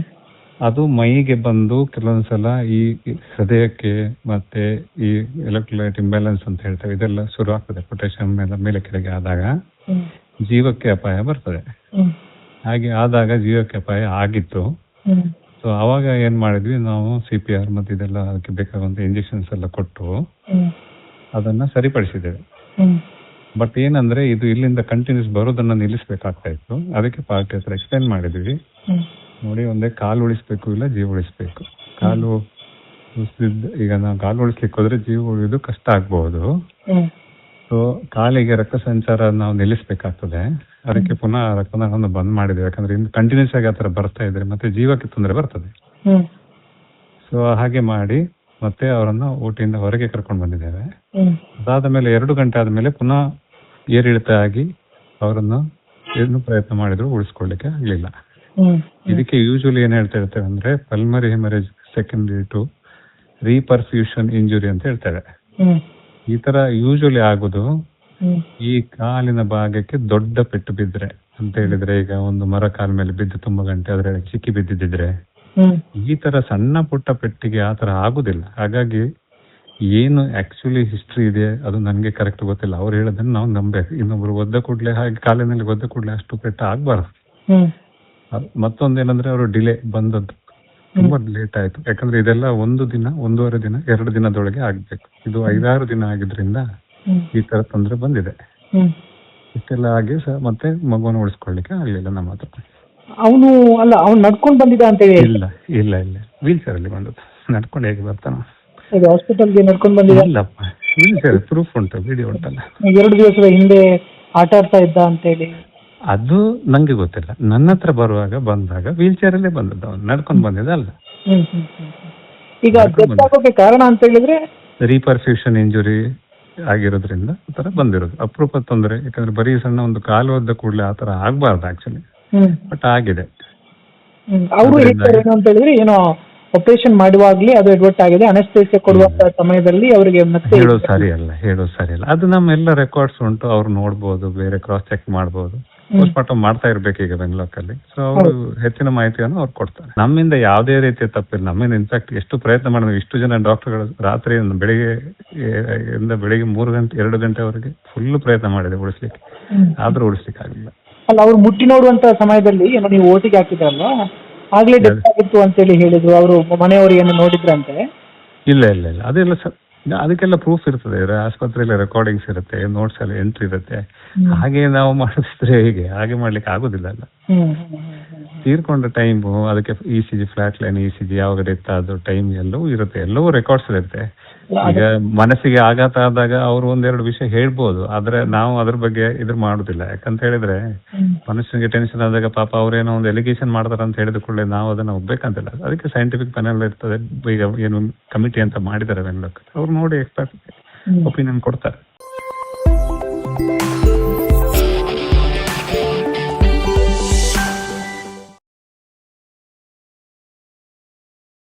ಅದು ಮೈಗೆ ಬಂದು ಕೆಲವೊಂದ್ಸಲ ಈ ಹೃದಯಕ್ಕೆ ಮತ್ತೆ ಈ ಎಲೆಕ್ಟ್ರೋಲೈಟ್ ಇಂಬ್ಯಾಲೆನ್ಸ್ ಅಂತ ಹೇಳ್ತೇವೆ ಇದೆಲ್ಲ ಶುರು ಆಗ್ತದೆ. ಪೊಟ್ಯಾಷಿಯಂ ಮೇಲೆ ಕೆಳಗೆ ಆದಾಗ ಜೀವಕ್ಕೆ ಅಪಾಯ ಬರ್ತದೆ. ಹಾಗೆ ಆದಾಗ ಜೀವಕ್ಕೆ ಅಪಾಯ ಆಗಿತ್ತು. ಸೊ ಅವಾಗ ಏನ್ ಮಾಡಿದ್ವಿ ನಾವು, CPR ಮತ್ತೆ ಇದೆಲ್ಲ ಅದಕ್ಕೆ ಬೇಕಾಗುವಂತ ಇಂಜೆಕ್ಷನ್ಸ್ ಎಲ್ಲ ಕೊಟ್ಟು ಅದನ್ನ ಸರಿಪಡಿಸಿದ್ದೇವೆ. ಬಟ್ ಏನಂದ್ರೆ ಇದು ಇಲ್ಲಿಂದ ಕಂಟಿನ್ಯೂಸ್ ಬರೋದನ್ನ ನಿಲ್ಲಿಸ್ಬೇಕಾಗ್ತಾ ಇತ್ತು. ಅದಕ್ಕೆ ಪಾರ್ಟಿ ಹತ್ರ ಎಕ್ಸ್ಪ್ಲೈನ್ ಮಾಡಿದ್ವಿ, ನೋಡಿ ಒಂದೇ ಕಾಲು ಉಳಿಸ್ಬೇಕು ಇಲ್ಲ ಜೀವ ಉಳಿಸ್ಬೇಕು. ಕಾಲು ಈಗ ನಾವು ಕಾಲು ಉಳಿಸ್ಲಿಕ್ಕೆ ಹೋದ್ರೆ ಜೀವ ಉಳಿಯೋದು ಕಷ್ಟ ಆಗ್ಬಹುದು. ಸೊ ಕಾಲಿಗೆ ರಕ್ತ ಸಂಚಾರ ನಾವು ನಿಲ್ಲಿಸ್ಬೇಕಾಗ್ತದೆ. ಅದಕ್ಕೆ ಪುನಃ ರಕ್ತನಾಳವನ್ನು ಬಂದ್ ಮಾಡಿದ್ವಿ. ಯಾಕಂದ್ರೆ ಇನ್ನು ಕಂಟಿನ್ಯೂಸ್ ಆಗಿ ಆತರ ಬರ್ತಾ ಇದ್ರೆ ಮತ್ತೆ ಜೀವಕ್ಕೆ ತೊಂದರೆ ಬರ್ತದೆ. ಸೊ ಹಾಗೆ ಮಾಡಿ ಮತ್ತೆ ಅವರನ್ನ ಓಟಿಯಿಂದ ಹೊರಗೆ ಕರ್ಕೊಂಡು ಬಂದಿದ್ದೇವೆ. ಅದಾದ ಮೇಲೆ 2 ಗಂಟೆ ಆದ್ಮೇಲೆ ಪುನಃ ಏರಿಳಿತ ಆಗಿ ಅವರನ್ನು ಏನು ಪ್ರಯತ್ನ ಮಾಡಿದ್ರು ಉಳಿಸ್ಕೊಳ್ಳಿಕ್ಕೆ ಆಗ್ಲಿಲ್ಲ. ಇದಕ್ಕೆ ಯೂಶುವಲಿ ಏನ್ ಹೇಳ್ತಾ ಇರ್ತೇವೆ ಅಂದ್ರೆ pulmonary haemorrhage secondary to reperfusion injury ಅಂತ ಹೇಳ್ತೇವೆ. ಈ ತರ ಯೂಶುವಲಿ ಆಗುದು ಈ ಕಾಲಿನ ಭಾಗಕ್ಕೆ ದೊಡ್ಡ ಪೆಟ್ಟು ಬಿದ್ರೆ ಅಂತ ಹೇಳಿದ್ರೆ, ಈಗ ಒಂದು ಮರ ಕಾಲ ಮೇಲೆ ಬಿದ್ದು ತುಂಬಾ ಗಂಟೆ ಆದ್ರೆ ಚಿಕ್ಕಿ ಬಿದ್ದಿದ್ರೆ, ಈ ತರ ಸಣ್ಣ ಪುಟ್ಟ ಪೆಟ್ಟಿಗೆ ಆತರ ಆಗುದಿಲ್ಲ. ಹಾಗಾಗಿ ಏನು ಆಕ್ಚುಲಿ ಹಿಸ್ಟ್ರಿ ಇದೆ ಅದು ನನ್ಗೆ ಕರೆಕ್ಟ್ ಗೊತ್ತಿಲ್ಲ. ಅವ್ರು ಹೇಳೋದನ್ನ ನಾವು ನಂಬೇಕು. ಇನ್ನೊಬ್ರು ಒದ್ದ ಕೂಡ್ಲೆ ಹಾಗೆ ಕಾಲಿನಲ್ಲಿ ಒದ್ದ ಕೂಡ್ಲೆ ಅಷ್ಟು ಪೆಟ್ಟು ಆಗ್ಬಾರ್ದು. ಮತ್ತೊಂದೇನಂದ್ರೆ ಅವರು ಡಿಲೇ ಬಂದದ್ದು ತುಂಬಾ ಲೇಟ್ ಆಯ್ತು. ಯಾಕಂದ್ರೆ ಇದೆಲ್ಲ 1 ದಿನ 1.5 ದಿನ 2 ದಿನದೊಳಗೆ ಆಗ್ಬೇಕು. ಇದು 5-6 ದಿನ ಆಗಿದ್ರಿಂದ ಈ ತರ ತೊಂದರೆ ಬಂದಿದೆ. ಇಷ್ಟೆಲ್ಲ ಆಗಿ ಮತ್ತೆ ಮಗುವನ್ನು ಉಳಿಸ್ಕೊಳ್ಳಿಕ್ಕೆ ಆಗ್ಲಿಲ್ಲ ನಮ್ಮ ಹತ್ರ. ಅವನು ನಡ್ಕೊಂಡ್ ಬಂದಿದ್ದ ಅಂತ ಹೇಳಿ? ಇಲ್ಲ ಇಲ್ಲ ಇಲ್ಲ, ವೀಲ್ ಚೇರ್ ಅಲ್ಲಿ ಬಂದದ್ದು. ನಡ್ಕೊಂಡು ಹೇಗೆ ಬರ್ತಾನ? ಹಾಸ್ಪಿಟಲ್ಗೆ ನಡ್ಕೊಂಡ್ ಬಂದಿದ್ದ? ಇಲ್ಲಪ್ಪ, ವೀಲ್ ಚೇರ್ ಪ್ರೂಫ್ ಉಂಟು, ವಿಡಿಯೋ ಉಂಟಲ್ಲ. 2 ದಿವಸದ ಹಿಂದೆ ಆಟ ಆಡ್ತಾ ಇದ್ದ ಅಂತ ಹೇಳಿ? ಅದು ನಂಗೆ ಗೊತ್ತಿಲ್ಲ. ನನ್ನ ಹತ್ರ ಬಂದಾಗ ವೀಲ್ ಚೇರ್ ಅಲ್ಲೇ ಬಂದದ್ದು, ಅವ್ನು ನಡ್ಕೊಂಡು ಬಂದಿದ್ದ ಅಲ್ಲ. ಈಗ ಡೆತ್ ಆಗೋಕೆ ಕಾರಣ ಅಂತ ಹೇಳಿದ್ರೆ ರೀಪರ್ಫ್ಯೂಷನ್ ಇಂಜುರಿ ಆಗಿರೋದ್ರಿಂದ ಆತರ ಬಂದಿರೋದು. ಅಪರೂಪ ತೊಂದರೆ. ಯಾಕಂದ್ರೆ ಬರೀ ಸಣ್ಣ ಒಂದು ಕಾಲು ಹೋದ ಕೂಡಲೇ ಆತರ ಆಗ್ಬಾರ್ದು ಆಕ್ಚುಲಿ, ಬಟ್ ಆಗಿದೆ. ಅವರು ಹೇಳ್ತಾರೆ ಅಂತ ಹೇಳಿದ್ರೆ ಏನೋ ಆಪರೇಷನ್ ಮಾಡುವಾಗ್ಲೇ ಅದು ಎಡ್ವರ್ಟ್ ಆಗಿದೆ, ಅನಸ್ತೇಸಿಯಾ ಕೊಡುವ ಸಮಯದಲ್ಲಿ ಅವರಿಗೆ ಮತ್ತೆ ಹೇಳೋದು ಸರಿ ಅಲ್ಲ. ಅದು ನಮ್ಮೆಲ್ಲ ರೆಕಾರ್ಡ್ಸ್ ಉಂಟು, ಅವ್ರು ನೋಡ್ಬೋದು, ಬೇರೆ ಕ್ರಾಸ್ ಚೆಕ್ ಮಾಡ್ಬೋದು. ಪೋಸ್ಟ್ ಮಾರ್ಟಮ್ ಮಾಡ್ತಾ ಇರ್ಬೇಕು ಈಗ ಬೆಂಗಳೂರಲ್ಲಿ. ಸೊ ಅವರು ಹೆಚ್ಚಿನ ಮಾಹಿತಿಯನ್ನು ಅವ್ರು ಕೊಡ್ತಾರೆ. ನಮ್ಮಿಂದ ಯಾವುದೇ ರೀತಿಯ ತಪ್ಪಿಲ್ಲ. ನಮ್ಮಿಂದ ಇನ್ಫ್ಯಾಕ್ಟ್ ಎಷ್ಟು ಪ್ರಯತ್ನ ಮಾಡಿದ್ವಿ, ಇಷ್ಟು ಜನ ಡಾಕ್ಟರ್ಗಳು ರಾತ್ರಿ ಬೆಳಿಗ್ಗೆ 3 ಗಂಟೆ 2 ಗಂಟೆವರೆಗೆ ಫುಲ್ ಪ್ರಯತ್ನ ಮಾಡಿದೆ ಉಳಿಸ್ಲಿಕ್ಕೆ, ಆದ್ರೂ ಉಳಿಸ್ಲಿಕ್ಕೆ ಆಗಲಿಲ್ಲ. ಅಲ್ಲ, ಅವ್ರು ಮುಟ್ಟಿ ನೋಡುವಂತ ಸಮಯದಲ್ಲಿ ಏನೋ ನೀವು ಓಟಿಗೆ ಹಾಕಿದ್ರಲ್ವಾ, ಆಗ್ಲೇ ಡೆತ್ ಆಗಿತ್ತು ಅಂತೇಳಿ ಹೇಳಿದ್ರು. ಅವರು ಮನೆಯವರು ಏನು ನೋಡಿದ್ರಂತೆ? ಇಲ್ಲ ಇಲ್ಲ ಇಲ್ಲ, ಅದೆಲ್ಲ ಅದಕ್ಕೆಲ್ಲ ಪ್ರೂಫ್ ಇರ್ತದೆ. ಆಸ್ಪತ್ರೆಯಲ್ಲಿ ರೆಕಾರ್ಡಿಂಗ್ಸ್ ಇರುತ್ತೆ, ನೋಟ್ಸ್ ಅಲ್ಲಿ ಎಂಟ್ರಿ ಇರುತ್ತೆ. ಹಾಗೆ ನಾವು ಮಾಡಿದ್ರೆ ಹಾಗೆ ಮಾಡ್ಲಿಕ್ಕೆ ಆಗುದಿಲ್ಲ ಅಲ್ಲ. ತೀರ್ಕೊಂಡ ಟೈಮು, ಅದಕ್ಕೆ ECG, ಫ್ಲಾಟ್ ಲೈನ್ ECG, ಯಾವಾಗ ಡೆತ್ ಆದ ಟೈಮ್ ಎಲ್ಲವೂ ಇರುತ್ತೆ, ಎಲ್ಲವೂ ರೆಕಾರ್ಡ್ಸ್ ಇರುತ್ತೆ. ಈಗ ಮನಸ್ಸಿಗೆ ಆಘಾತ ಆದಾಗ ಅವರು 1-2 ವಿಷಯ ಹೇಳ್ಬೋದು, ಆದ್ರೆ ನಾವು ಅದ್ರ ಬಗ್ಗೆ ಇದ್ರ ಮಾಡುದಿಲ್ಲ. ಯಾಕಂತ ಹೇಳಿದ್ರೆ ಮನುಷ್ಯನಿಗೆ ಟೆನ್ಷನ್ ಆದಾಗ ಪಾಪ ಅವ್ರೇನೋ ಒಂದು ಎಲಿಗೇಷನ್ ಮಾಡ್ತಾರ ಅಂತ ಹೇಳಿದ ಕೂಡಲೇ ನಾವು ಅದನ್ನ ಒಪ್ಬೇಕಂತಿಲ್ಲ. ಅದಕ್ಕೆ ಸೈಂಟಿಫಿಕ್ ಪ್ಯಾನಲ್ ಇರ್ತದೆ. ಈಗ ಏನು ಕಮಿಟಿ ಅಂತ ಮಾಡಿದ್ದಾರೆ ಬೆಂಗಳೂರು, ಅವ್ರು ನೋಡಿ ಎಕ್ಸ್ಪರ್ಟ್ ಒಪಿನಿಯನ್ ಕೊಡ್ತಾರೆ.